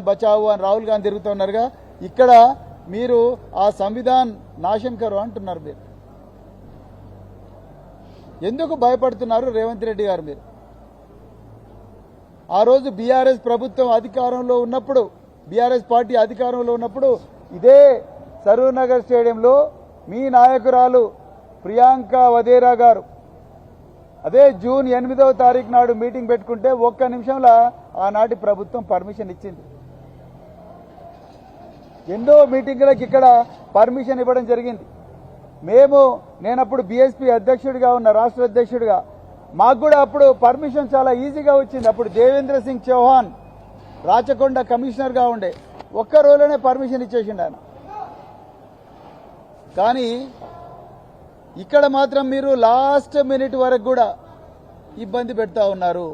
బచావు అని రాహుల్ గాంధీ తిరుగుతున్నారుగా, ఇక్కడ మీరు ఆ సంవిధాన్ నాశం కరు అంటున్నారు. మీరు ఎందుకు భయపడుతున్నారు రేవంత్ రెడ్డి గారు? మీరు ఆ రోజు బీఆర్ఎస్ ప్రభుత్వం అధికారంలో ఉన్నప్పుడు, బీఆర్ఎస్ పార్టీ అధికారంలో ఉన్నప్పుడు ఇదే సరూర్ నగర్ స్టేడియంలో మీ నాయకురాలు ప్రియాంక వధేరా గారు అదే జూన్ 8వ తారీఖు నాడు మీటింగ్ పెట్టుకుంటే ఒక్క నిమిషంలో ఆనాటి ప్రభుత్వం పర్మిషన్ ఇచ్చింది. ఎన్నో మీటింగులకు ఇక్కడ పర్మిషన్ ఇవ్వడం జరిగింది. నేనప్పుడు బీఎస్పీ అధ్యక్షుడిగా ఉన్న, రాష్ట్ర అధ్యక్షుడిగా, మాకు కూడా అప్పుడు పర్మిషన్ చాలా ఈజీగా వచ్చింది. అప్పుడు దేవేంద్ర సింగ్ చౌహాన్ రాచకొండ కమిషనర్గా ఉండే, ఒక్క రోజులోనే పర్మిషన్ ఇచ్చేసిండు ఆయన. కానీ ఇక్కడ మాత్రం మీరు లాస్ట్ మినిట్ వరకు కూడా ఇబ్బంది పెడతా ఉన్నారు.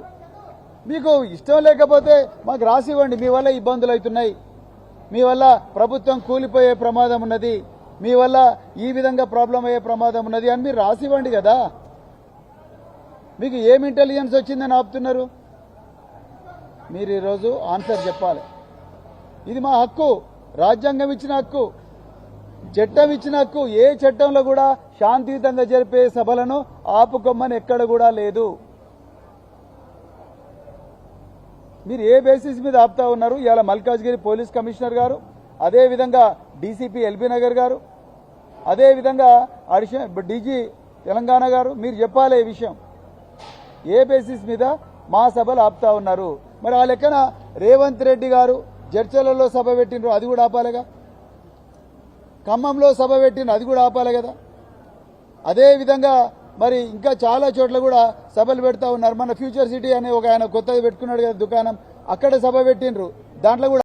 మీకు ఇష్టం లేకపోతే మాకు రాసివ్వండి, మీ వల్ల ఇబ్బందులు అవుతున్నాయి, మీ వల్ల ప్రభుత్వం కూలిపోయే ప్రమాదం ఉన్నది, మీ వల్ల ఈ విధంగా ప్రాబ్లం అయ్యే ప్రమాదం ఉన్నది అని మీరు రాసివ్వండి కదా. మీకు ఏం ఇంటెలిజెన్స్ వచ్చిందని ఆపుతున్నారు? మీరు ఈరోజు ఆన్సర్ చెప్పాలి. ఇది మా హక్కు, రాజ్యాంగం ఇచ్చిన హక్కు, చట్టం ఇచ్చిన హక్కు. ఏ చట్టంలో కూడా శాంతియుతంగా జరిపే సభలను ఆపుకోమని ఎక్కడ కూడా లేదు. మీరు ఏ బేసిస్ మీద ఆపుతా ఉన్నారు? ఇవాళ మల్కాజ్గిరి పోలీస్ కమిషనర్ గారు, అదేవిధంగా డీసీపీ ఎల్బీ నగర్ గారు, అదేవిధంగా డీజీ తెలంగాణ గారు, మీరు చెప్పాలి ఈ విషయం. ఏ బేసిస్ మీద మా సభలు ఆపుతా ఉన్నారు? మరి ఆ లెక్కన రేవంత్ రెడ్డి గారు జడ్చలలో సభ పెట్టినరు, అది కూడా ఆపాలిగా. ఖమ్మంలో సభ పెట్టిన, అది కూడా ఆపాలి కదా. అదేవిధంగా మరి ఇంకా చాలా చోట్ల కూడా సభలు పెడతా ఉన్నారు. మన ఫ్యూచర్ సిటీ అనే ఒక ఆయన కొత్తగా పెట్టుకున్నాడు కదా దుకాణం, అక్కడ సభ పెట్టినరు, దాంట్లో కూడా